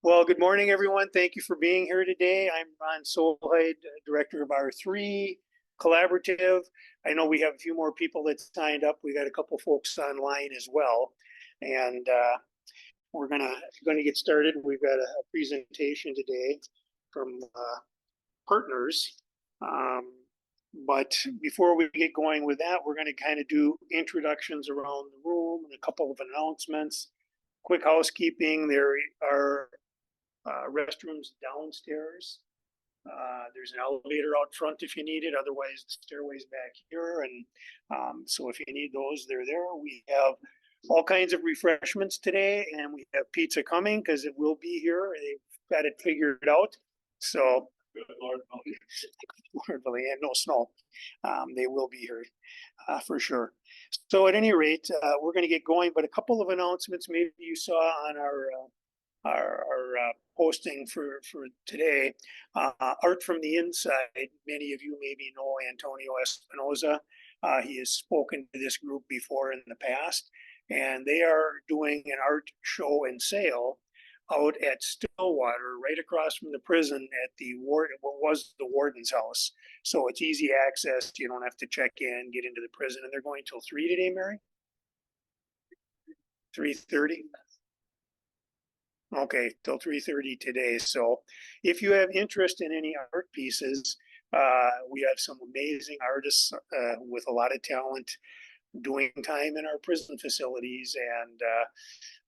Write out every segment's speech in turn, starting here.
Well, good morning, everyone. Thank you for being here today. I'm Ron Solheid, Director of R3 Collaborative. I know we have a few more people that signed up. We got a couple folks online as well. And we're gonna get started. We've got a presentation today from partners. But before we get going with that, we're going to kind of do introductions around the room and a couple of announcements. Quick housekeeping, there are restrooms downstairs. There's an elevator out front if you need it. Otherwise, the stairway's back here. And so if you need those, they're there. We have all kinds of refreshments today, and we have pizza coming because it will be here. They've got it figured out. So, Lord, and no snow. They will be here for sure. So at any rate, we're going to get going, but a couple of announcements maybe you saw on our posting for today. Art from the Inside. Many of you maybe know Antonio Espinoza. He has spoken to this group before in the past, and they are doing an art show and sale out at Stillwater, right across from the prison at what was the warden's house. So it's easy access. You don't have to check in, get into the prison, and they're going till 3 today, Mary? 3:30? Okay, till 3:30 today. So if you have interest in any art pieces, we have some amazing artists with a lot of talent doing time in our prison facilities, and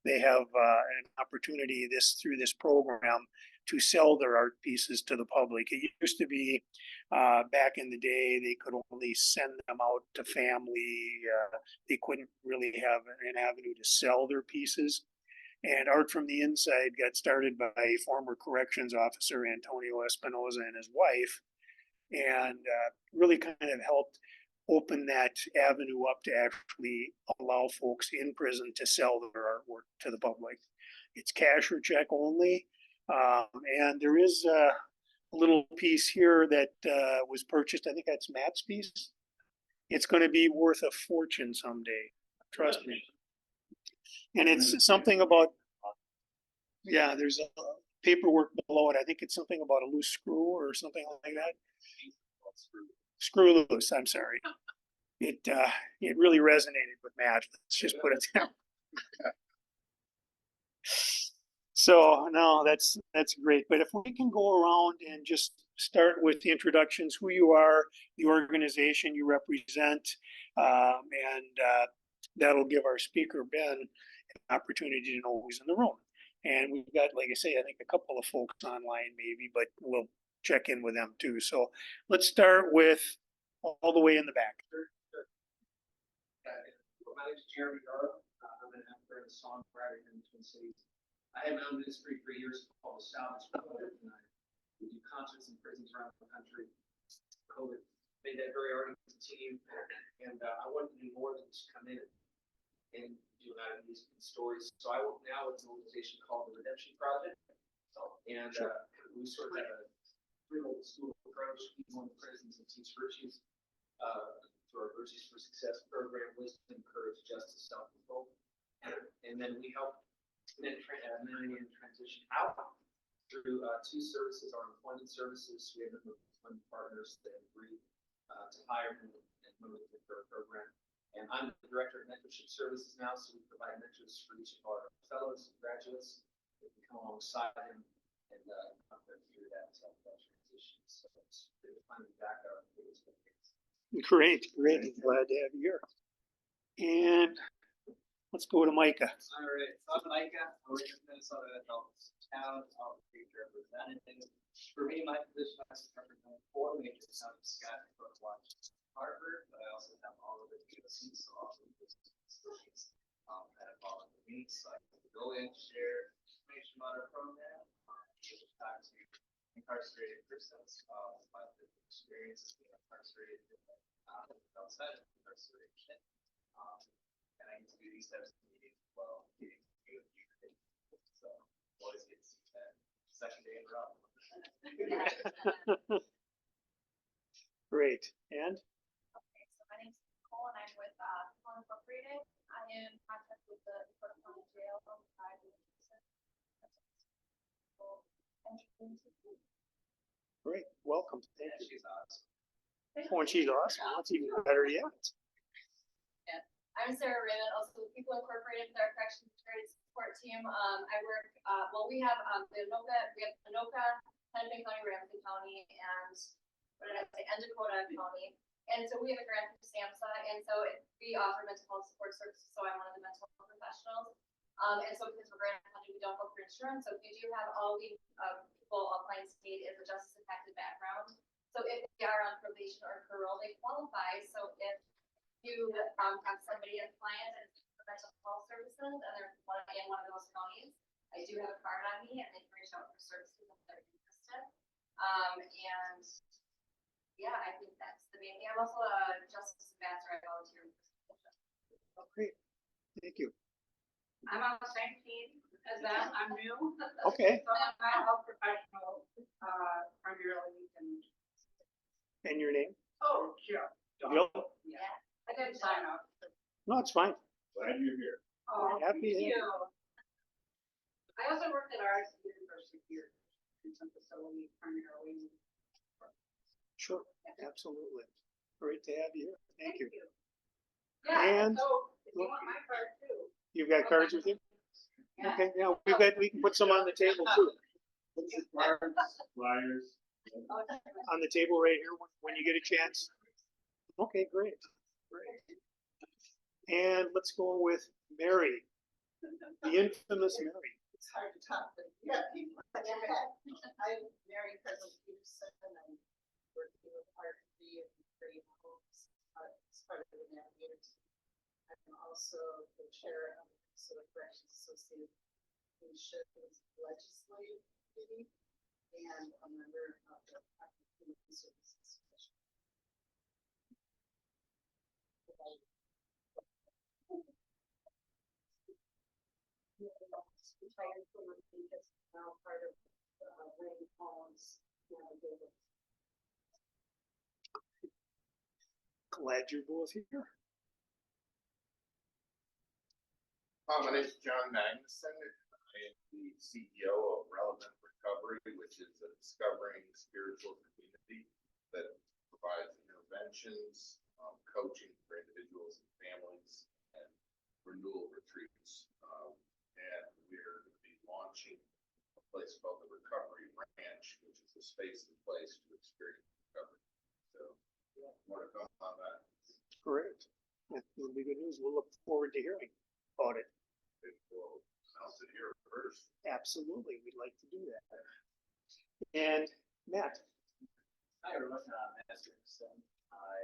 they have an opportunity through this program to sell their art pieces to the public. It used to be back in the day, they could only send them out to family. They couldn't really have an avenue to sell their pieces. And Art from the Inside got started by former corrections officer Antonio Espinoza and his wife, and really kind of helped open that avenue up to actually allow folks in prison to sell their artwork to the public. It's cash or check only. And there is a little piece here that was purchased. I think that's Matt's piece. It's going to be worth a fortune someday. Trust me. And it's something about, yeah, there's a paperwork below it. I think it's something about a loose screw or something like that. Screw loose, I'm sorry. It really resonated with Matt. Let's just put it down. So no, that's great. But if we can go around and just start with the introductions, who you are, the organization you represent, and that'll give our speaker, Ben, an opportunity to know who's in the room. And we've got, like I say, I think a couple of folks online maybe, but we'll check in with them too. So let's start with all the way in the back. My name is Jeremy Garland. I'm an actor and a songwriter in the Twin Cities. I have my own ministry for years called the Salvage Project, and we do concerts in prisons around the country. COVID made that very hard to continue, and I wanted to do more than just come in and do these stories. So I work now with an organization called the Redemption Project, and we sort of have a real school approach. We go into prisons and teach virtues. Through our Virtues for Success program, wisdom, courage, justice, self-control. And then we help men and transition out through two services, our employment services. We have employment partners that agree to hire and move with our program. And I'm the director of mentorship services now, so we provide mentors for each of our fellows and graduates that can come alongside them and help them through that transition. So it's really fun to back our experience. Great. Glad to have you here. And let's go to Micah. All right, so I'm Micah. I'm with Minnesota Adults Town Outreach Representative. For me, my position is to represent 4 major towns: Scott, Brookline, Harvard, but I also have all of the POCs, so all of the institutions that have all of the meets. So I can go in, share information about our program, talk to incarcerated persons about their experiences being incarcerated outside of incarceration. And I get to do these types of meetings as well, getting to do it. So always get to see that second day in a row. Great. And? Okay, so my name's Nicole, and I'm with People Incorporated. I am in contact with the Department of Jail. Great, welcome, thank Yeah, you. she's awesome. Oh, and she's awesome, that's even better yet. I'm Sarah Raymond, also with People Incorporated, with our corrections trades support team. I work, we have Anoka, Hennepin County, Ramsey County, and what did I say, and Dakota County. And so we have a grant from SAMHSA, and so we offer mental health support services, so I'm one of the mental health professionals. And so because we're grant funded, we don't go for insurance, so we do have all the people applying state is a justice affected background. So if they are on probation or parole, they qualify. So if you have somebody, a client, and for mental health services, and they're in one of those counties, I do have a card on me, and they can reach out for services if they're interested. And yeah, I think that's the main thing. I'm also a justice ambassador. I volunteer. Oh, great, thank you. I'm on the same team as that, I'm new. Okay, So I'm a health professional, primarily, and your name? oh, sure. Bill? Yeah. I didn't sign up. No, it's fine. Glad you're here. Oh, Happy thank to- you. I also worked at RSC University here, in some facility primarily. Sure, absolutely. Great to have you here, thank you. Yeah, And- so, if you want my card too. You've got cards with you? Yeah. Okay, yeah, we can put some on the table too. What's your cards, flyers? On the table right here when you get a chance. Okay, great, great. And let's go with Mary, the infamous Mary. It's hard to top, but yeah, people. I'm Mary President Peterson, and I'm working with RFB and Creative Homes as part of the Navigator team. I'm also the chair of the Minnesota Corrections Association Legislative Committee and a member of the Human Services Commission. Retired from the Vegas, now part of Wayne Collins. Glad you're both here. My name is John Magnuson. I am the CEO of Relevant Recovery, which is a discovering spiritual community that provides interventions, coaching for individuals and families, and renewal retreats. And we're going to be launching a place called the Recovery Ranch, which is a space and place to experience recovery. So, more to come on that. Great. That'll be good news. We'll look forward to hearing about it. Well, I'll sit here first. Absolutely, we'd like to do that. And Matt, Hi, everyone. Matt Stevenson. I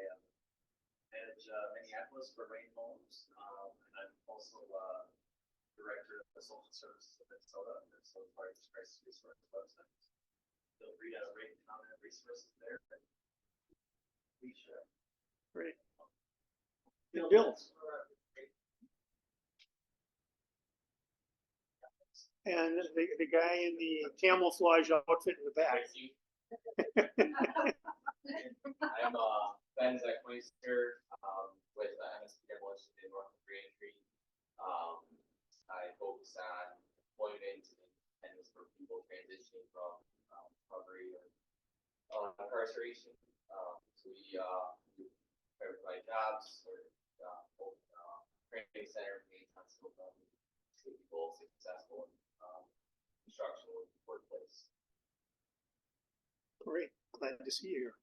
manage Minneapolis for Rain Homes, and I'm also director of the social services of Minnesota, Minnesota's largest crisis resource website. Feel free to rate and comment resources there. We share. great. And Bill, and the guy in the camouflage outfit in the back. I'm Ben Zachmeister with MSP Demolition in North Reentry. I focus on employment and this for people transitioning from recovery or incarceration. So we provide jobs or training center, maintenance, to people successful construction workplace. Great, glad to see you here.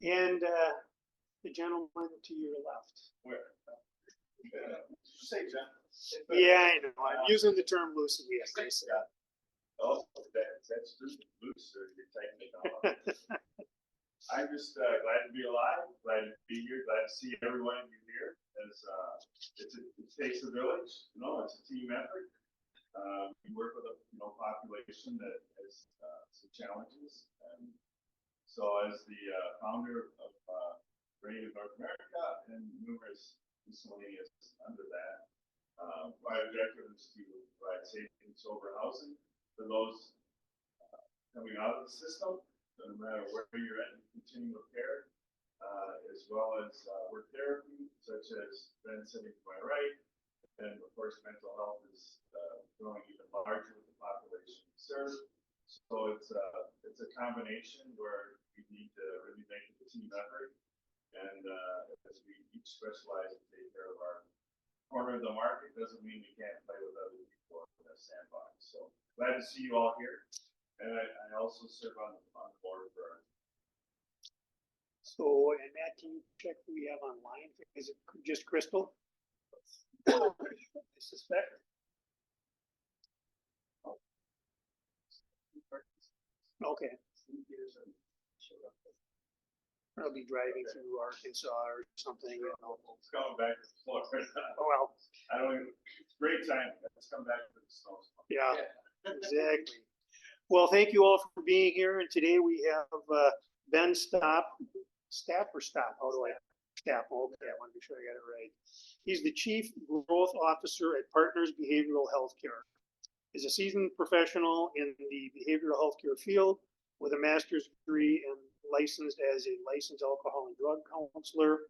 And the gentleman to your left. Where? Say, John. Yeah, I know. I'm using the term loosely. As they say. Oh, that's loose, or you're taking it off. I'm just glad to be alive, glad to be here, glad to see everyone of you here. As it takes a village, it's a team effort. We work with a population that has some challenges, and so as the founder of Rain of North America and numerous miscellaneous under that, my objective is to provide safe and sober housing for those coming out of the system, no matter where you're at in continuum of care, as well as work therapy, such as Ben sitting to my right, and of course mental health is growing even larger with the population we serve. So it's a combination where we need to really make it a team effort. And, as we each specialize and take care of our corner of the market, doesn't mean we can't play with other people in the sandbox. So glad to see you all here. And I also serve on the board for. So, and Matt, can you check who we have online? Is it just Crystal? I suspect. Okay. I'll be driving through Arkansas or something. You know. It's coming back to Florida. Oh, well, I don't even, it's great time. Let's come back to the snow. yeah, exactly. Well, thank you all for being here. And today we have Ben Stapp. Stapp or Stop? How do I? Stapp. Okay, I want to be sure I got it right. He's the Chief Growth Officer at Partners Behavioral Healthcare. He's a seasoned professional in the behavioral healthcare field with a master's degree and licensed as a licensed alcohol and drug counselor.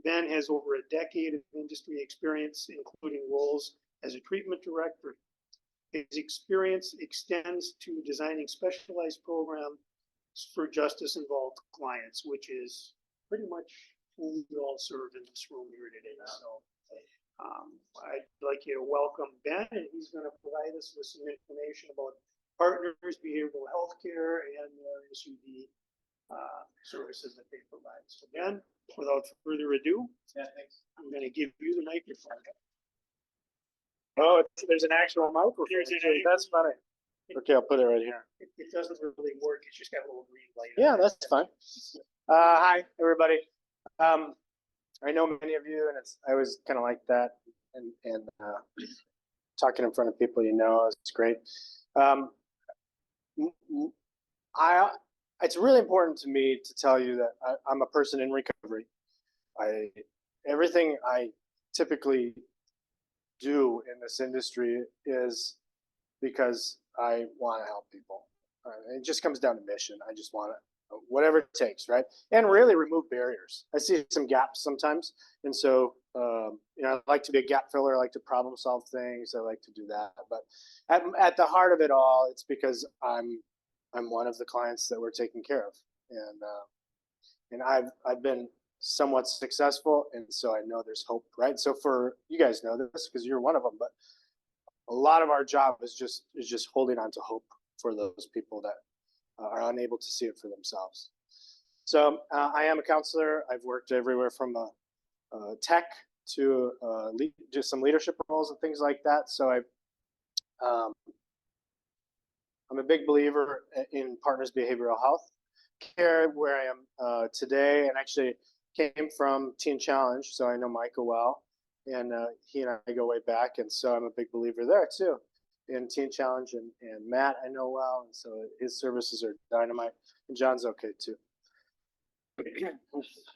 Ben has over a decade of industry experience, including roles as a treatment director. His experience extends to designing specialized programs for justice-involved clients, which is pretty much who we all serve in this room here today. So I'd like you to welcome Ben, and he's going to provide us with some information about Partners Behavioral Healthcare and their SUD services that they provide. So Ben, without further ado, I'm going to give you the microphone. Oh, there's an actual microphone. That's funny. Okay, I'll put it right here. It doesn't really work. It's just got a little green light. Yeah, that's fine. Hi, everybody. I know many of you, and I always kind of like that, and talking in front of people you know is great. It's really important to me to tell you that I'm a person in recovery. Everything I typically do in this industry is because I want to help people. It just comes down to mission. I just want to, whatever it takes, right? And really remove barriers. I see some gaps sometimes. And so, I like to be a gap filler. I like to problem solve things. I like to do that. But at the heart of it all, it's because I'm one of the clients that we're taking care of. And I've been somewhat successful. And so I know there's hope, right? So for you guys know this because you're one of them, but a lot of our job is just holding on to hope for those people that are unable to see it for themselves. So I am a counselor. I've worked everywhere from tech to just some leadership roles and things like that. So I'm a big believer in Partners Behavioral Health Care, where I am today, and actually came from Teen Challenge, so I know Michael well, and he and I go way back, and so I'm a big believer there too, in Teen Challenge, and Matt I know well, and so his services are dynamite, and John's okay too.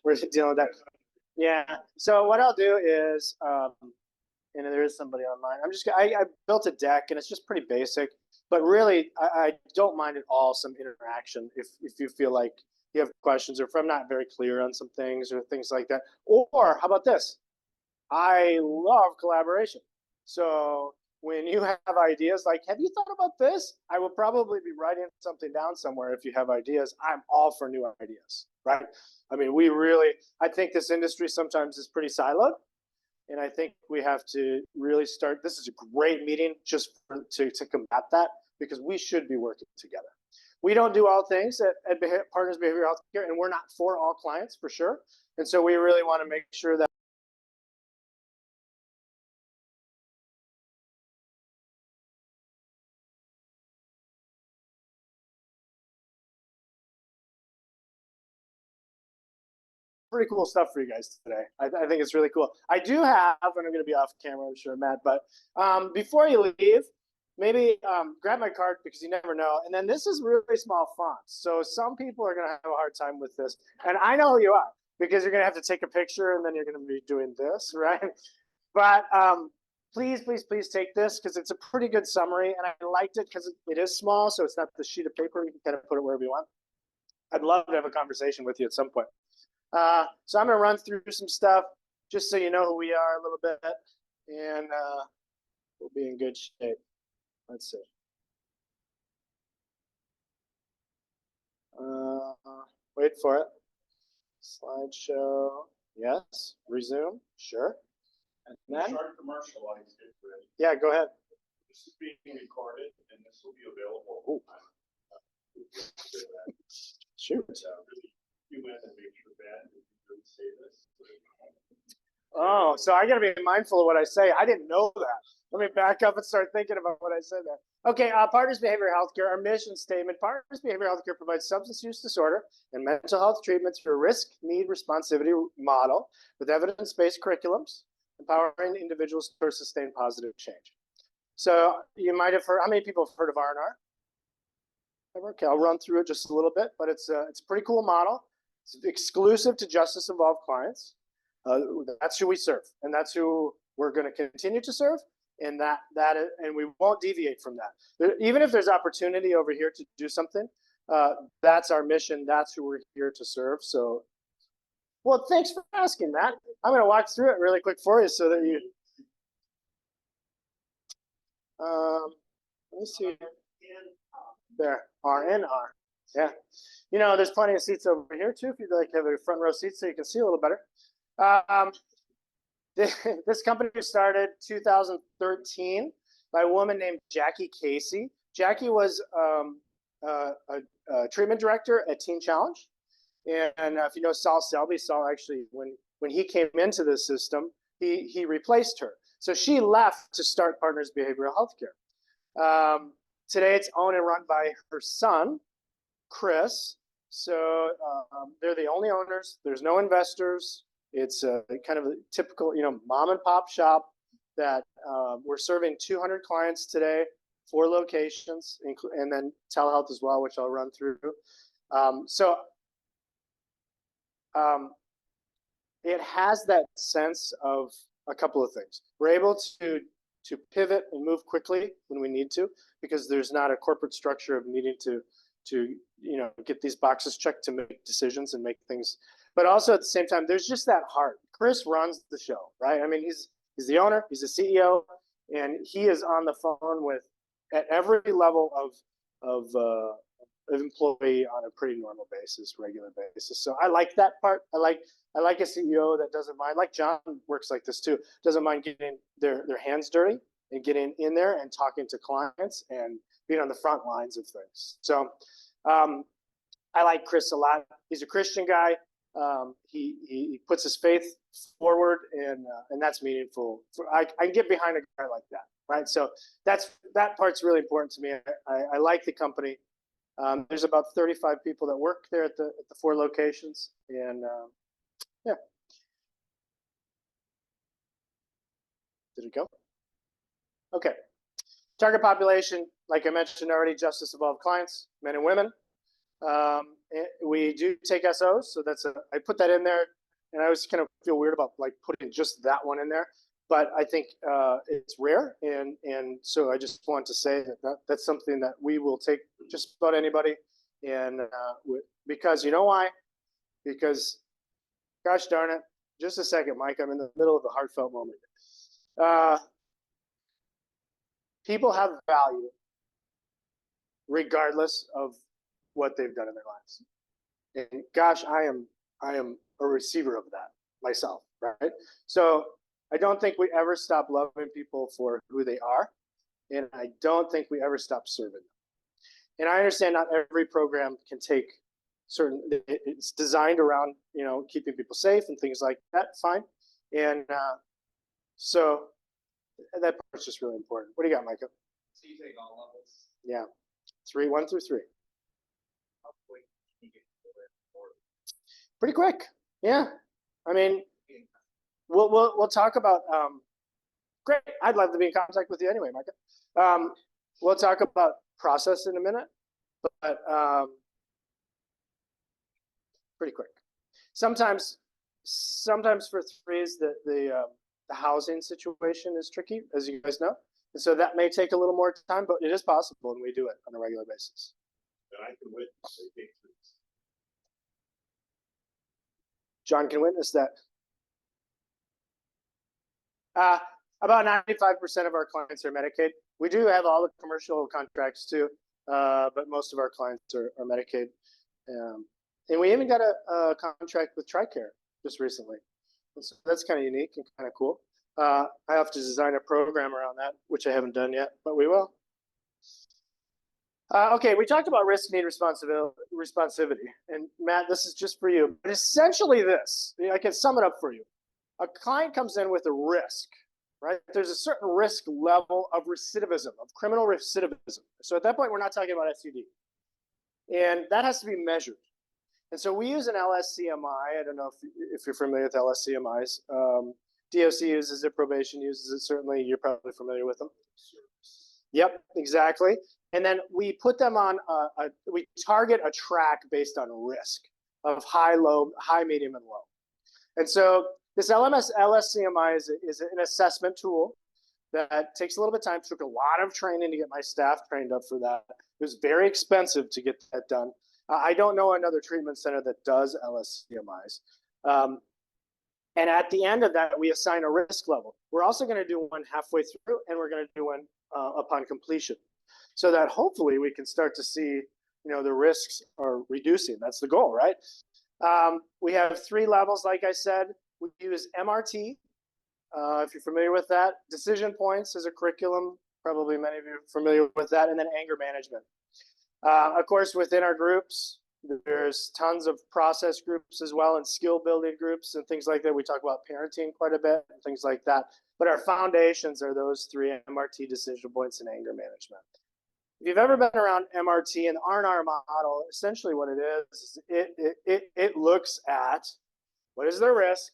We're dealing with that. Yeah. So what I'll do is, and there is somebody online. I built a deck, and it's just pretty basic, but really I don't mind at all some interaction if you feel like you have questions, or if I'm not very clear on some things or things like that. Or how about this? I love collaboration. So when you have ideas like, have you thought about this? I will probably be writing something down somewhere. If you have ideas, I'm all for new ideas, right? I mean, I think this industry sometimes is pretty siloed. And I think we have to really start. This is a great meeting just to combat that, because we should be working together. We don't do all things at Partners Behavioral Health Care, and we're not for all clients for sure. And so we really want to make sure that pretty cool stuff for you guys today. I think it's really cool. I do have, and I'm going to be off camera, I'm sure, Matt, but before you leave, maybe grab my card, because you never know. And then this is really small font. So some people are going to have a hard time with this. And I know who you are, because you're going to have to take a picture, and then you're going to be doing this, right? But please, please, please take this, because it's a pretty good summary. And I liked it because it is small, so it's not the sheet of paper. You can kind of put it wherever you want. I'd love to have a conversation with you at some point. So I'm going to run through some stuff just so you know who we are a little bit, and we'll be in good shape. Let's see. wait for it. Slideshow, yes, resume, sure. And then, Start commercialized it, Rick. yeah, go ahead. This is being recorded and this will be available. Ooh. Shoot. Really, you went and make sure that if you could say this. Oh, so I gotta be mindful of what I say. I didn't know that. Let me back up and start thinking about what I said there. Okay, Partners Behavioral Healthcare, our mission statement, Partners Behavioral Healthcare provides substance use disorder and mental health treatments through a risk, need, responsivity model with evidence-based curriculums, empowering individuals to sustain positive change. So you might have heard, how many people have heard of R&R? Okay, I'll run through it just a little bit, but it's a pretty cool model. It's exclusive to justice involved clients. That's who we serve, and that's who we're going to continue to serve, and and we won't deviate from that. Even if there's opportunity over here to do something, that's our mission. That's who we're here to serve. So, well, thanks for asking, Matt. I'm going to walk through it really quick for you so that you. Let me see. There, RNR. Yeah. You know, there's plenty of seats over here too if you'd like to have a front row seat so you can see a little better. This company was started 2013 by a woman named Jackie Casey. Jackie was a treatment director at Teen Challenge. And if you know Saul Selby, Saul actually, when he came into the system, he replaced her. So she left to start Partners Behavioral Healthcare. Today it's owned and run by her son, Chris. So they're the only owners. There's no investors. It's a kind of a typical, mom and pop shop that we're serving 200 clients today, 4 locations, and then telehealth as well, which I'll run through. It has that sense of a couple of things. We're able to pivot and move quickly when we need to, because there's not a corporate structure of needing to get these boxes checked to make decisions and make things. But also at the same time, there's just that heart. Chris runs the show, right? I mean, he's the owner, he's the CEO, and he is on the phone at every level of employee on a pretty normal basis, regular basis. So I like that part. I like a CEO that doesn't mind, like John works like this too, doesn't mind getting their hands dirty and getting in there and talking to clients and being on the front lines of things. So I like Chris a lot. He's a Christian guy. He puts his faith forward, and that's meaningful. I can get behind a guy like that, right? So that part's really important to me. I like the company. There's about 35 people that work there at the 4 locations, and yeah. Did it go? Okay. Target population, like I mentioned already, justice involved clients, men and women. We do take SOs, so I put that in there, and I always kind of feel weird about like putting just that one in there, but I think it's rare, and so I just want to say that's something that we will take just about anybody, and because you know why? Because, gosh darn it, just a second, Mike, I'm in the middle of a heartfelt moment. People have value regardless of what they've done in their lives. And gosh, I am a receiver of that myself, right? So I don't think we ever stop loving people for who they are. And I don't think we ever stop serving them. And I understand not every program can take it's designed around, keeping people safe and things like that. Fine. And so that part's just really important. What do you got, Micah? So you take all levels. Yeah. 1 through 3. How quick can you get to it? Pretty quick. Yeah. I mean, we'll talk about, great. I'd love to be in contact with you anyway, Micah. We'll talk about process in a minute, but pretty quick. Sometimes for 3s, the housing situation is tricky, as you guys know. And so that may take a little more time, but it is possible, and we do it on a regular basis. And I can witness they take this. John can witness that. About 95% of our clients are Medicaid. We do have all the commercial contracts too, but most of our clients are Medicaid. And we even got a contract with TRICARE just recently. And so that's kind of unique and kind of cool. I have to design a program around that, which I haven't done yet, but we will. Okay, we talked about risk, need, responsivity. And Matt, this is just for you. But essentially this, I can sum it up for you. A client comes in with a risk, right? There's a certain risk level of recidivism, of criminal recidivism. So at that point, we're not talking about SUD. And that has to be measured. And so we use an LSCMI. I don't know if you're familiar with LSCMIs. DOC uses it, probation uses it. Certainly, you're probably familiar with them. Yep, exactly. And then we put them on, we target a track based on risk of high, low, high, medium, and low. And so this LSCMI is an assessment tool that takes a little bit of time. Took a lot of training to get my staff trained up for that. It was very expensive to get that done. I don't know another treatment center that does LSCMIs. And at the end of that, we assign a risk level. We're also going to do one halfway through, and we're going to do one upon completion, so that hopefully we can start to see, the risks are reducing. That's the goal, right? We have 3 levels, like I said. We use MRT, if you're familiar with that. Decision points is a curriculum. Probably many of you are familiar with that. And then anger management. Of course, within our groups, there's tons of process groups as well, and skill building groups and things like that. We talk about parenting quite a bit and things like that. But our foundations are those 3: MRT, decision points, and anger management. If you've ever been around MRT and the R&R model, essentially what it is it looks at what is their risk,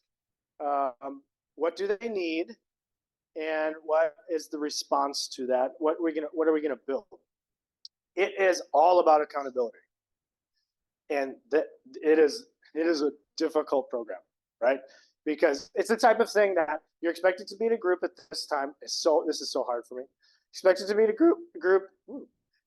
what do they need, and what is the response to that? What are we gonna build? It is all about accountability, and that it is a difficult program, right? Because it's the type of thing that you're expected to be in a group at this time. This is so hard for me. Expected to be in a group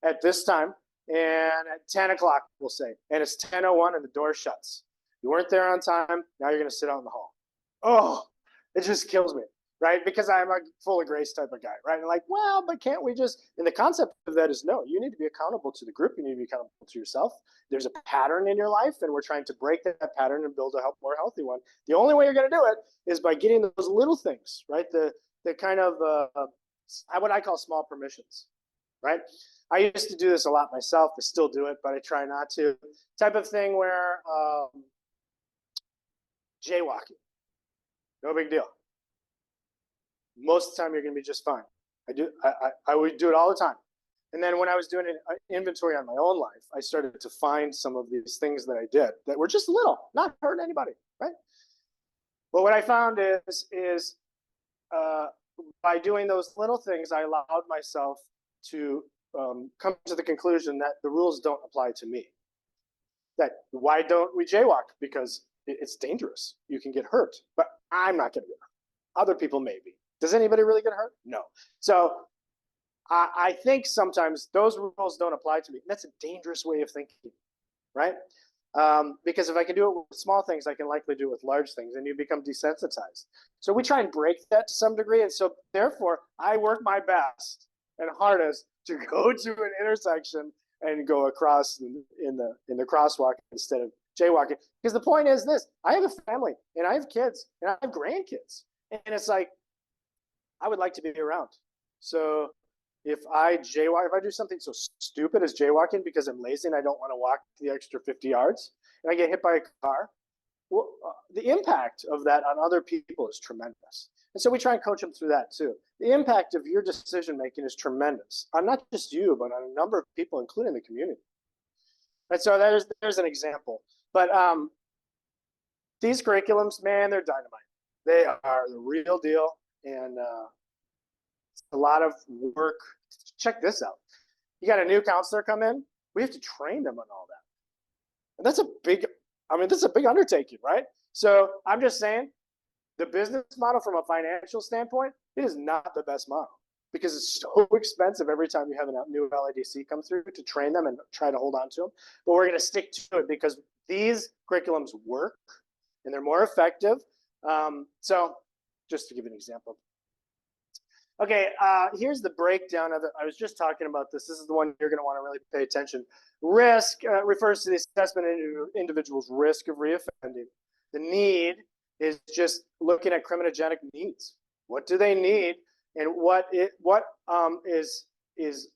at this time, and at 10 o'clock, we'll say, and it's 10:01 and the door shuts. You weren't there on time. Now you're going to sit out in the hall. Oh, it just kills me, right? Because I'm a full of grace type of guy, right? And like, well, but can't we just, and the concept of that is no, you need to be accountable to the group. You need to be accountable to yourself. There's a pattern in your life, and we're trying to break that pattern and build a more healthy one. The only way you're going to do it is by getting those little things, right? The kind of, what I call small permissions, right? I used to do this a lot myself. I still do it, but I try not to. Type of thing where jaywalking, no big deal. Most of the time, you're going to be just fine. I would do it all the time. And then when I was doing an inventory on my own life, I started to find some of these things that I did that were just little, not hurting anybody, right? But what I found is by doing those little things, I allowed myself to come to the conclusion that the rules don't apply to me. That why don't we jaywalk? Because it's dangerous. You can get hurt, but I'm not going to get hurt. Other people may be. Does anybody really get hurt? No. So I think sometimes those rules don't apply to me. That's a dangerous way of thinking, right? Because if I can do it with small things, I can likely do it with large things, and you become desensitized. So we try and break that to some degree. And so therefore, I work my best and hardest to go to an intersection and go across in the crosswalk instead of jaywalking. Because the point is this: I have a family, and I have kids, and I have grandkids, and it's like I would like to be around. So if I jaywalk, if I do something so stupid as jaywalking because I'm lazy and I don't want to walk the extra 50 yards, and I get hit by a car, well, the impact of that on other people is tremendous. And so we try and coach them through that too. The impact of your decision making is tremendous on not just you, but on a number of people, including the community. And so there's an example. But these curriculums, man, they're dynamite. They are the real deal, and it's a lot of work. Check this out. You got a new counselor come in. We have to train them on all that. And that's a big undertaking, right? So I'm just saying, the business model from a financial standpoint, it is not the best model because it's so expensive every time you have a new LIDC come through to train them and try to hold on to them. But we're going to stick to it because these curriculums work and they're more effective. So just to give an example, Okay, here's the breakdown of it. I was just talking about this. This is the one you're going to want to really pay attention. Risk refers to the assessment of individual's risk of reoffending. The need is just looking at criminogenic needs. What do they need, and what is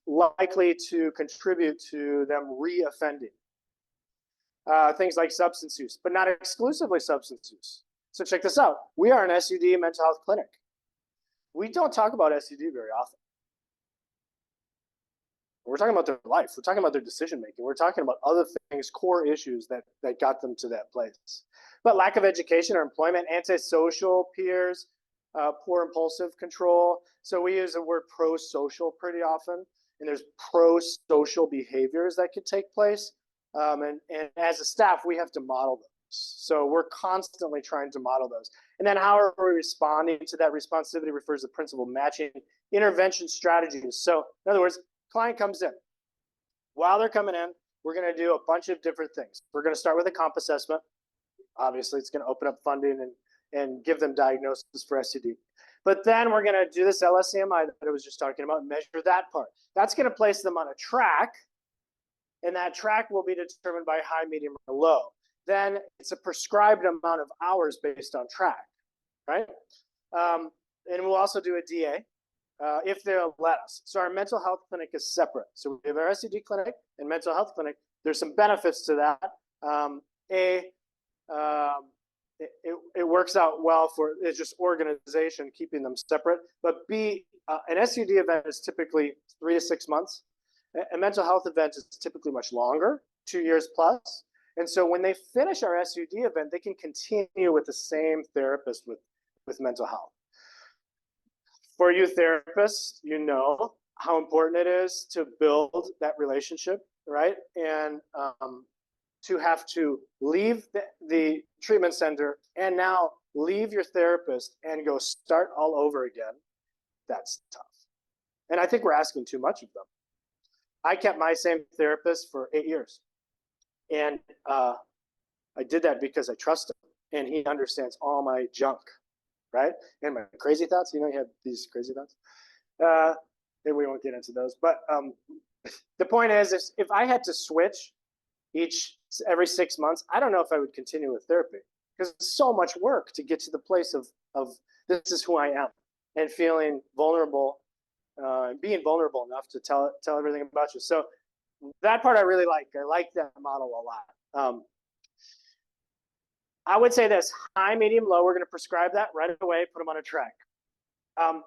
likely to contribute to them reoffending? Things like substance use, but not exclusively substance use. So check this out. We are an SUD mental health clinic. We don't talk about SUD very often. We're talking about their life. We're talking about their decision making. We're talking about other things, core issues that got them to that place. But lack of education or employment, antisocial peers, poor impulsive control. So we use the word pro-social pretty often, and there's pro-social behaviors that could take place. And as a staff, we have to model those. So we're constantly trying to model those. And then how are we responding to that? Responsivity refers to principle matching intervention strategies. So in other words, client comes in. While they're coming in, we're going to do a bunch of different things. We're going to start with a comp assessment. Obviously, it's going to open up funding and give them diagnosis for SUD. But then we're going to do this LSCMI that I was just talking about, measure that part. That's going to place them on a track, and that track will be determined by high, medium, or low. Then it's a prescribed amount of hours based on track, right? And we'll also do a DA if they'll let us. So our mental health clinic is separate. So we have our SUD clinic and mental health clinic. There's some benefits to that. It works out well for it's just organization, keeping them separate. But B, an SUD event is typically 3 to 6 months. A mental health event is typically much longer, 2 years plus. And so when they finish our SUD event, they can continue with the same therapist with mental health. For you therapists, you know how important it is to build that relationship, right? And to have to leave the treatment center and now leave your therapist and go start all over again, that's tough. And I think we're asking too much of them. I kept my same therapist for 8 years. And I did that because I trust him and he understands all my junk, right? And my crazy thoughts, you have these crazy thoughts. Maybe we won't get into those. But the point is, if I had to switch every 6 months, I don't know if I would continue with therapy because it's so much work to get to the place of this is who I am and feeling vulnerable, being vulnerable enough to tell everything about you. So that part I really like. I like that model a lot. I would say this: high, medium, low. We're going to prescribe that right away. Put them on a track. The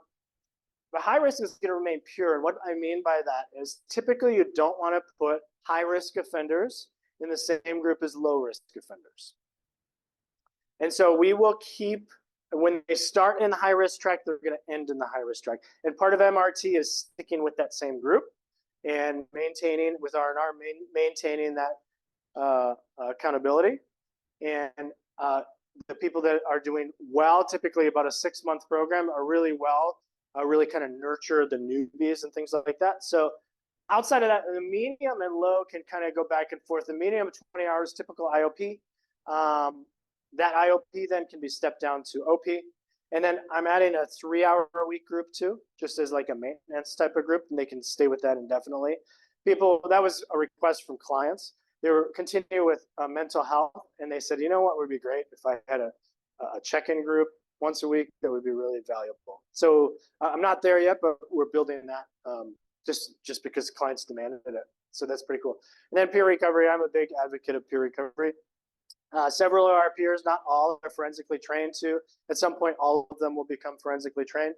high risk is going to remain pure. And what I mean by that is typically you don't want to put high risk offenders in the same group as low risk offenders. And so we will keep, when they start in the high risk track, they're going to end in the high risk track. And part of MRT is sticking with that same group and maintaining with R&R, maintaining that accountability. And the people that are doing well, typically about a 6-month program, are really well, really kind of nurture the newbies and things like that. So outside of that, the medium and low can kind of go back and forth. The medium, 20 hours, typical IOP. That IOP then can be stepped down to OP. And then I'm adding a 3-hour-a-week group too, just as like a maintenance type of group, and they can stay with that indefinitely. That was a request from clients. They were continue with mental health, and they said, you know what would be great if I had a check-in group once a week. That would be really valuable. So I'm not there yet, but we're building that just because clients demanded it. So that's pretty cool. And then peer recovery. I'm a big advocate of peer recovery. Several of our peers, not all, are forensically trained too. At some point, all of them will become forensically trained.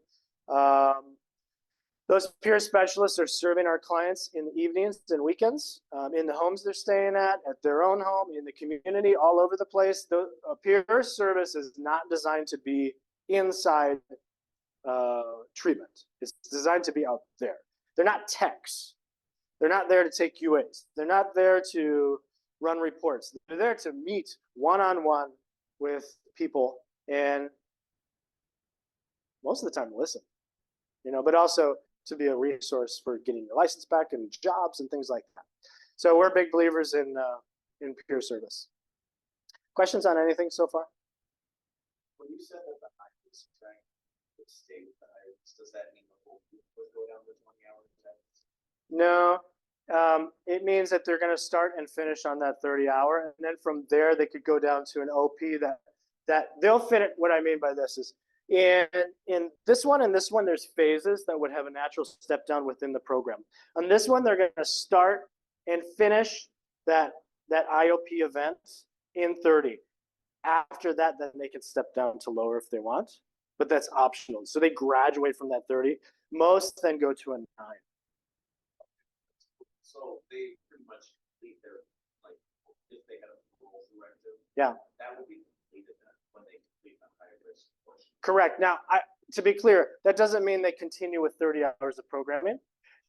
Those peer specialists are serving our clients in the evenings and weekends, in the homes they're staying at their own home, in the community, all over the place. The peer service is not designed to be inside treatment. It's designed to be out there. They're not techs. They're not there to take UAs. They're not there to run reports. They're there to meet one-on-one with people and most of the time listen, but also to be a resource for getting your license back and jobs and things like that. So we're big believers in peer service. Questions on anything so far? When you said that the high risk track, stay with the hires? Does that mean the whole group would go down to 20 hours? No, it means that they're going to start and finish on that 30-hour, and then from there they could go down to an OP that they'll fit it. What I mean by this is in this one and this one, there's phases that would have a natural step down within the program. On this one, they're going to start and finish that IOP event in 30. After that, then they can step down to lower if they want, but that's optional. So they graduate from that 30. Most then go to a 9. So they pretty much complete their, like, if they had a full directive. Yeah. That would be completed then when they complete the high risk portion. Correct. Now, to be clear, that doesn't mean they continue with 30 hours of programming.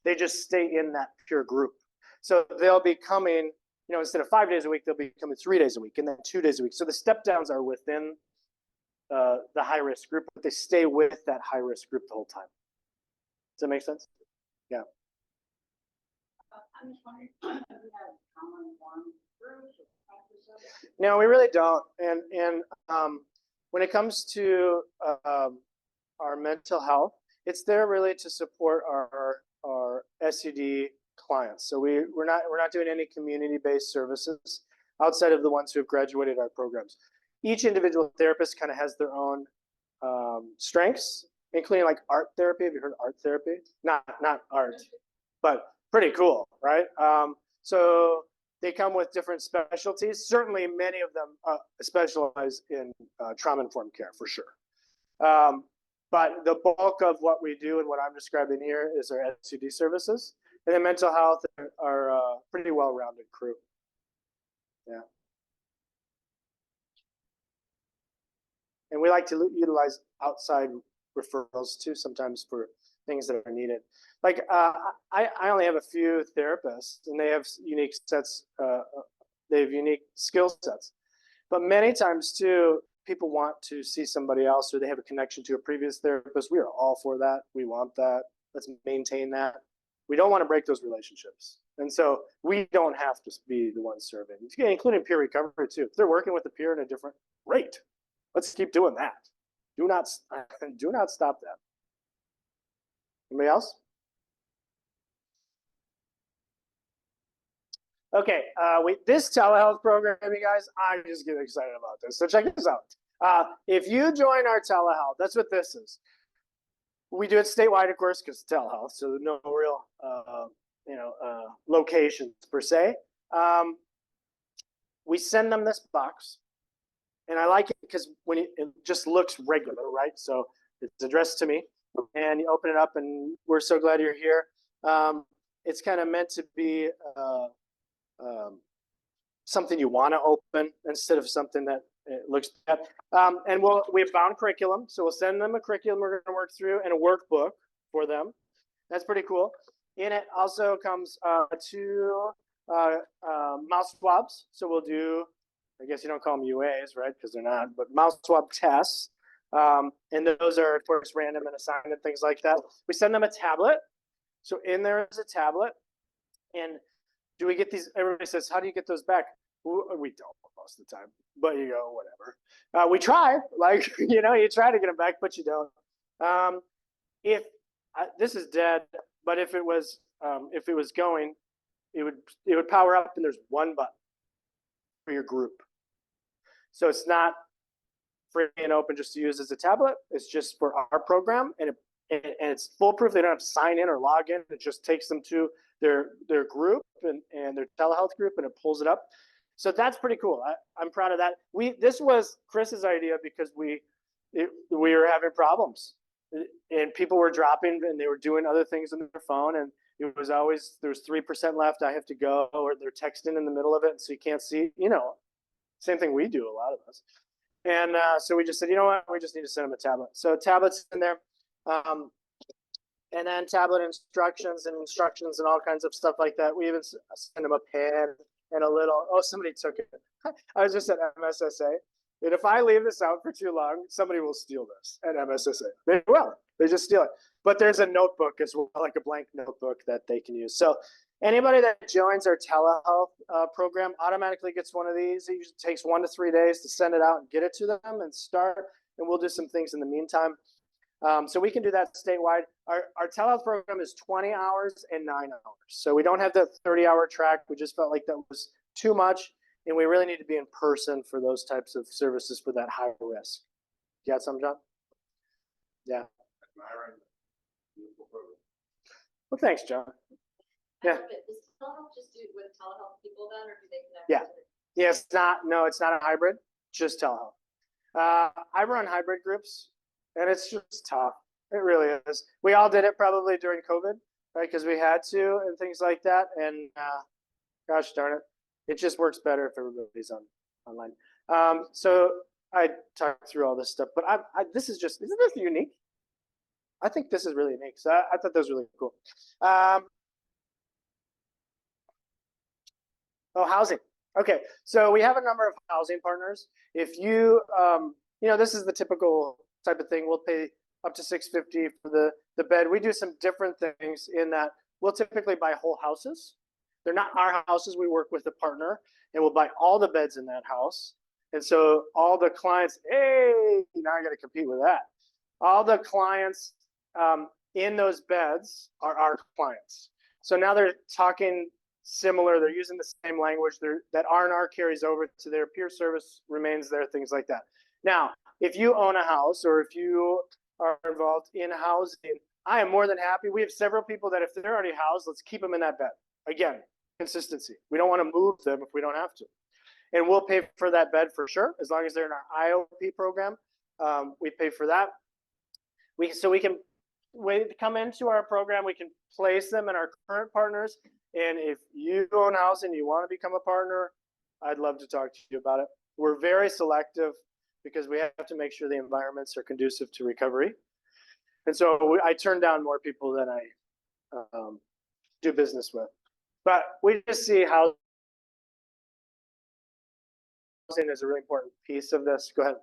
They just stay in that pure group. So they'll be coming, instead of 5 days a week, they'll be coming 3 days a week and then 2 days a week. So the step downs are within the high risk group, but they stay with that high risk group the whole time. Does that make sense? Yeah. I'm just wondering, do we have common form groups or practices? No, we really don't. And when it comes to our mental health, it's there really to support our SUD clients. So we're not doing any community-based services outside of the ones who have graduated our programs. Each individual therapist kind of has their own strengths, including like art therapy. Have you heard of art therapy? Not art, but pretty cool, right? So they come with different specialties. Certainly, many of them specialize in trauma-informed care for sure. But the bulk of what we do and what I'm describing here is our SUD services. And then mental health are a pretty well-rounded crew. Yeah. And we like to utilize outside referrals too, sometimes for things that are needed. Like I only have a few therapists, and they have unique sets. They have unique skill sets, but many times too, people want to see somebody else, or they have a connection to a previous therapist. We are all for that. We want that. Let's maintain that. We don't want to break those relationships, and so we don't have to be the ones serving, including peer recovery too. If they're working with a peer in a different rate, let's keep doing that. Do not stop that. Anybody else? Okay, this telehealth program, you guys, I just get excited about this. So check this out. If you join our telehealth, that's what this is. We do it statewide, of course, because it's telehealth, so no real, locations per se. We send them this box, and I like it because it just looks regular, right? So it's addressed to me, and you open it up, and we're so glad you're here. It's kind of meant to be something you want to open instead of something that it looks at. And we have bound curriculum, so we'll send them a curriculum we're going to work through and a workbook for them. That's pretty cool. In it also comes 2 mouth swabs. So we'll do, I guess you don't call them UAs, right? Because they're not, but mouth swab tests. And those are, of course, random and assigned and things like that. We send them a tablet. So in there is a tablet. And do we get these? Everybody says, how do you get those back? We don't most of the time, but you go, whatever. We try, you try to get them back, but you don't. This is dead, but if it was going, it would power up, and there's one button for your group. So it's not free and open just to use as a tablet. It's just for our program, and it's foolproof. They don't have to sign in or log in. It just takes them to their group and their telehealth group, and it pulls it up. So that's pretty cool. I'm proud of that. This was Chris's idea because we were having problems, and people were dropping, and they were doing other things on their phone, and it was always there's 3% left. I have to go, or they're texting in the middle of it, and so you can't see. Same thing we do, a lot of us. And so we just said, you know what, we just need to send them a tablet. So tablets in there. And then tablet instructions and all kinds of stuff like that. We even send them a pen and a little, somebody took it. I was just at MSSA. And if I leave this out for too long, somebody will steal this at MSSA. They will. They just steal it. But there's a notebook as well, like a blank notebook that they can use. So anybody that joins our telehealth program automatically gets one of these. It usually takes 1 to 3 days to send it out and get it to them and start. And we'll do some things in the meantime. So we can do that statewide. Our telehealth program is 20 hours and 9 hours. So we don't have that 30-hour track. We just felt like that was too much. And we really need to be in person for those types of services for that high risk. You got some, John? Yeah. Admiring the beautiful program. Well, thanks, John. Yeah. Does telehealth just do with telehealth people then, or do they connect? Yeah. with it? Yeah, it's not a hybrid, just telehealth. I run hybrid groups and it's just tough. It really is. We all did it probably during COVID, right? Because we had to and things like that. And gosh darn it, it just works better if everybody's online. So I talked through all this stuff, but this is just, isn't this unique? I think this is really unique. So I thought that was really cool. Housing. Okay, so we have a number of housing partners. If you, this is the typical type of thing. We'll pay up to $650 for the bed. We do some different things in that we'll typically buy whole houses. They're not our houses. We work with a partner, and we'll buy all the beds in that house. And so all the clients, hey, now I got to compete with that. All the clients in those beds are our clients. So now they're talking similar, they're using the same language, that R&R carries over to their peer service remains there, things like that. Now, if you own a house or if you are involved in housing, I am more than happy. We have several people that if they're already housed, let's keep them in that bed. Again, consistency. We don't want to move them if we don't have to. And we'll pay for that bed for sure, as long as they're in our IOP program. We pay for that. So we can come into our program, we can place them in our current partners. And if you own housing, you want to become a partner, I'd love to talk to you about it. We're very selective because we have to make sure the environments are conducive to recovery. And so I turn down more people than I do business with. But we just see housing is a really important piece of this. Go ahead.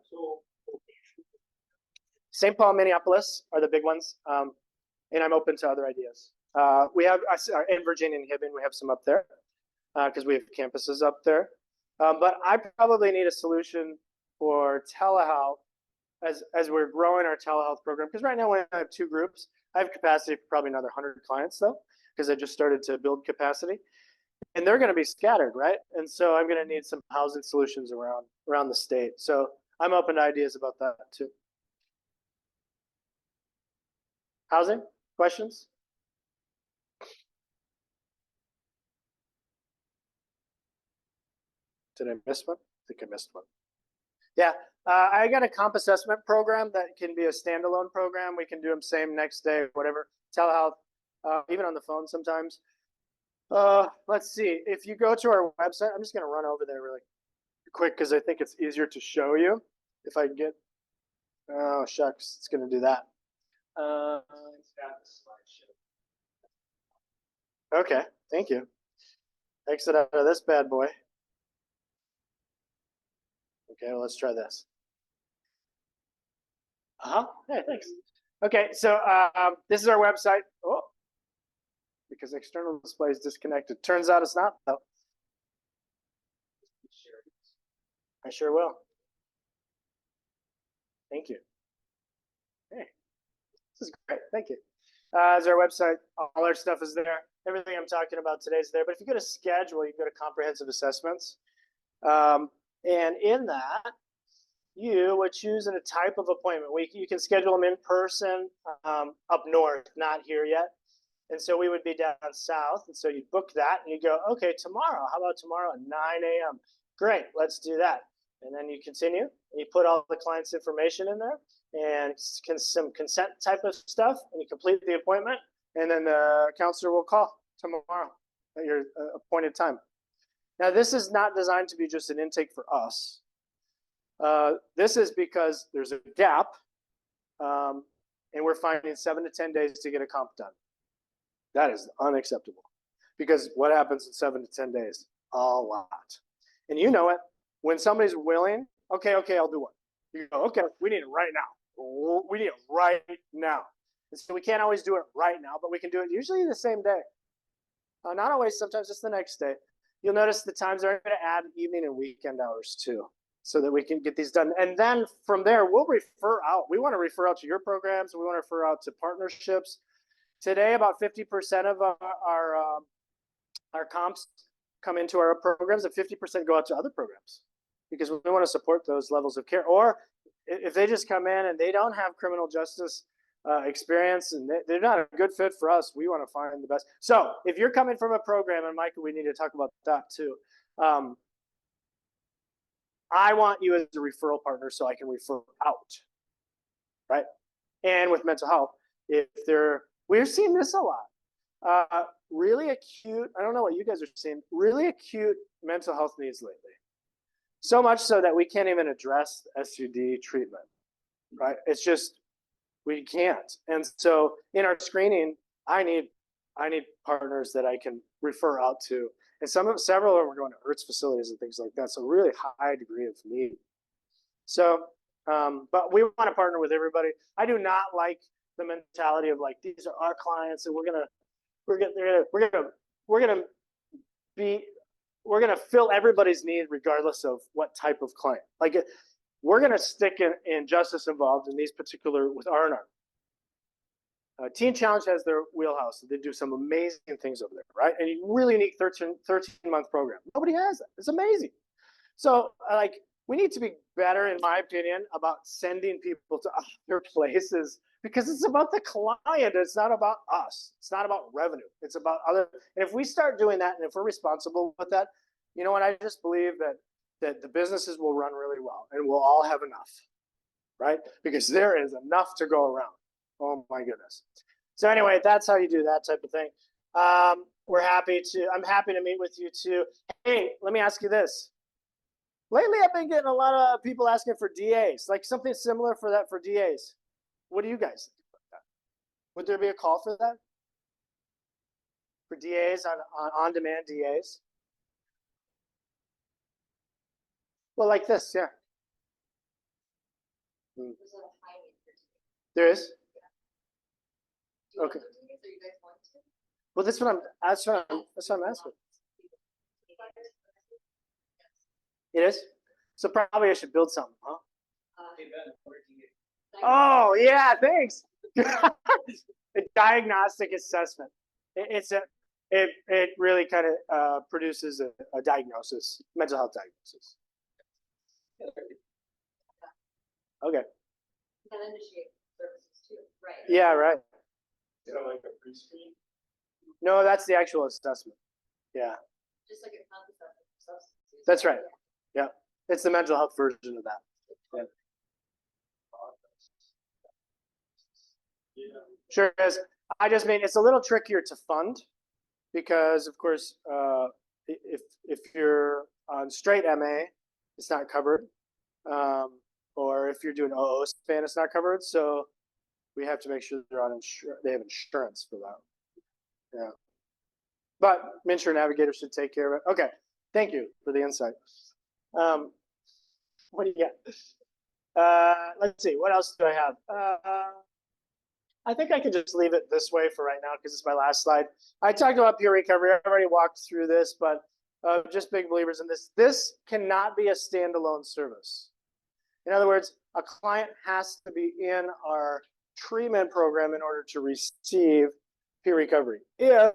St. Paul, Minneapolis are the big ones. And I'm open to other ideas. We have in Virginia and Hibbing, we have some up there because we have campuses up there. But I probably need a solution for telehealth as we're growing our telehealth program. Because right now we have 2 groups. I have capacity for probably another 100 clients though, because I just started to build capacity. And they're going to be scattered, right? And so I'm going to need some housing solutions around the state. So I'm open to ideas about that too. Housing questions? Did I miss one? I think I missed one. Yeah, I got a comp assessment program that can be a standalone program. We can do them same next day, whatever. Telehealth, even on the phone sometimes. Let's see. If you go to our website, I'm just going to run over there really quick because I think it's easier to show you. If I get, oh shucks, it's going to do that. Okay, thank you. Exit out of this bad boy. Okay, well, let's try this. Hey, thanks. Okay, so this is our website. Oh, because external display is disconnected. Turns out it's not, though. I sure will. Thank you. Hey, this is great. Thank you. Is our website. All our stuff is there. Everything I'm talking about today is there. But if you go to schedule, you go to comprehensive assessments. And in that, you would choose a type of appointment. You can schedule them in person up north, not here yet. And so we would be down south. And so you book that and you go, okay, tomorrow. How about tomorrow at 9 a.m.? Great, let's do that. And then you continue. And you put all the client's information in there and some consent type of stuff. And you complete the appointment. And then the counselor will call tomorrow at your appointed time. Now, this is not designed to be just an intake for us. This is because there's a gap, and we're finding 7 to 10 days to get a comp done. That is unacceptable. Because what happens in 7 to 10 days? A lot. And you know it. When somebody's willing, okay, I'll do one. You go, okay, we need it right now. We need it right now. And so we can't always do it right now, but we can do it usually the same day. Not always, sometimes it's the next day. You'll notice the times are going to add evening and weekend hours too. so that we can get these done. And then from there, we'll refer out. We want to refer out to your programs. We want to refer out to partnerships. Today, about 50% of our comps come into our programs, and 50% go out to other programs because we want to support those levels of care. Or if they just come in and they don't have criminal justice experience and they're not a good fit for us, we want to find the best. So if you're coming from a program, and Micah, we need to talk about that too. I want you as a referral partner so I can refer out, right? And with mental health, we're seeing this a lot. Really acute, I don't know what you guys are seeing, really acute mental health needs lately. So much so that we can't even address SUD treatment, right? It's just, we can't. And so in our screening, I need partners that I can refer out to. And several of them are going to IRTS facilities and things like that. So really high degree of need. So, but we want to partner with everybody. I do not like the mentality of like, these are our clients and we're gonna fill everybody's need regardless of what type of client. Like we're gonna stick in justice involved in these particular with R&R. Teen Challenge has their wheelhouse. They do some amazing things over there, right? And a really unique 13-month program. Nobody has that. It's amazing. So like we need to be better, in my opinion, about sending people to other places because it's about the client. It's not about us. It's not about revenue. It's about other. And if we start doing that, and if we're responsible with that, you know what? I just believe that the businesses will run really well and we'll all have enough, right? Because there is enough to go around. Oh my goodness. So anyway, that's how you do that type of thing. I'm happy to meet with you too. Hey, let me ask you this. Lately, I've been getting a lot of people asking for DAs, like something similar for that for DAs. What do you guys think about that? Would there be a call for that? For DAs on-demand DAs? Well, like this, yeah. There is? Okay. Well, that's what I'm asking. It is? So probably I should build something, huh? Oh, yeah, thanks. A diagnostic assessment. It really kind of produces a diagnosis, mental health diagnosis. Okay. And initiate services too, right? Yeah, right. Is that like a pre-screen? No, that's the actual assessment. Yeah, Just like a concept of substances. that's right. Yeah, it's the mental health version of that. Yeah. Sure is. I just mean it's a little trickier to fund because, of course, if you're on straight MA, it's not covered, or if you're doing OO span, it's not covered. So we have to make sure they're on they have insurance for that. Yeah, but MNsure Navigator should take care of it. Okay, thank you for the insight. What do you got? Let's see. What else do I have? I think I can just leave it this way for right now because it's my last slide. I talked about peer recovery. I already walked through this, but just big believers in this. This cannot be a standalone service. In other words, a client has to be in our treatment program in order to receive peer recovery. If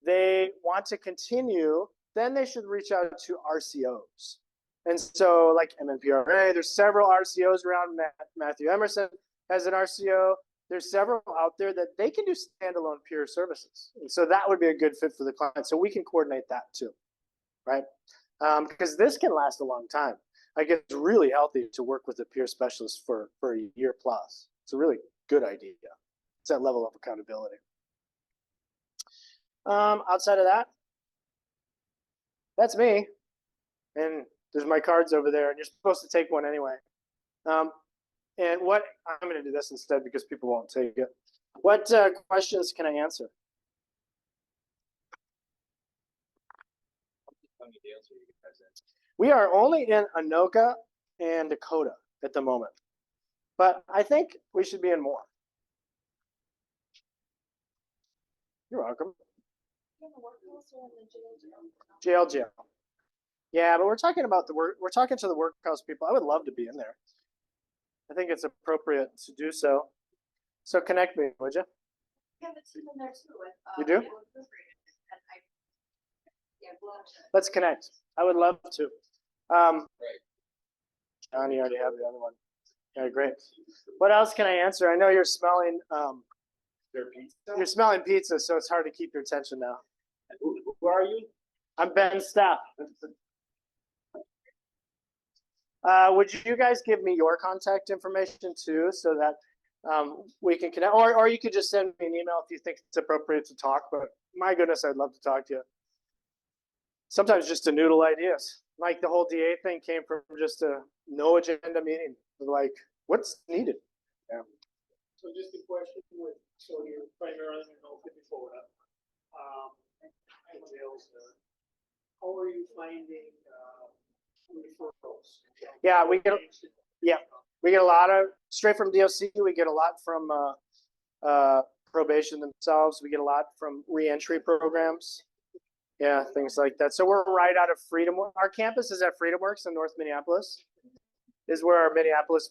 they want to continue, then they should reach out to RCOs. And so like MNPRA, there's several RCOs around. Matthew Emerson has an RCO. There's several out there that they can do standalone peer services. And so that would be a good fit for the client. So we can coordinate that too, right? Because this can last a long time. Like it's really healthy to work with a peer specialist for a year plus. It's a really good idea. It's that level of accountability. Outside of that, that's me. And there's my cards over there, and you're supposed to take one anyway. And what I'm going to do this instead because people won't take it. What questions can I answer? We are only in Anoka and Dakota at the moment, but I think we should be in more. You're welcome. Jail. Yeah, but we're talking about we're talking to the workhouse people. I would love to be in there. I think it's appropriate to do so. So connect me, would you? We have a team in there too with. You do? Able Incorporated, and yeah, we'll have to- Let's connect. I would love to. Right. Johnny already had the other one. Yeah, great. What else can I answer? I know you're smelling, Their pizza. you're smelling pizza, so it's hard to keep your attention now. Who are you? I'm Ben Stapp. Would you guys give me your contact information too, so that we can connect, or you could just send me an email if you think it's appropriate to talk, but my goodness, I'd love to talk to you. Sometimes just to noodle ideas. Like the whole DA thing came from just a no agenda meeting, like what's needed. So just a question with, so you're primarily in Anoka, Dakota. Sales there. How are you finding, referrals? Yeah, we get a lot of straight from DOC. We get a lot from probation themselves. We get a lot from reentry programs. Yeah, things like that. So we're right out of Freedom. Our campus is at FreedomWorks in North Minneapolis. Is where our Minneapolis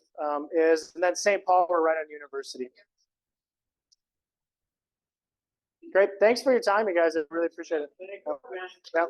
is, and then St. Paul. We're right on University. Great. Thanks for your time, you guys. I really appreciate it. Thank you, Ben. Yep.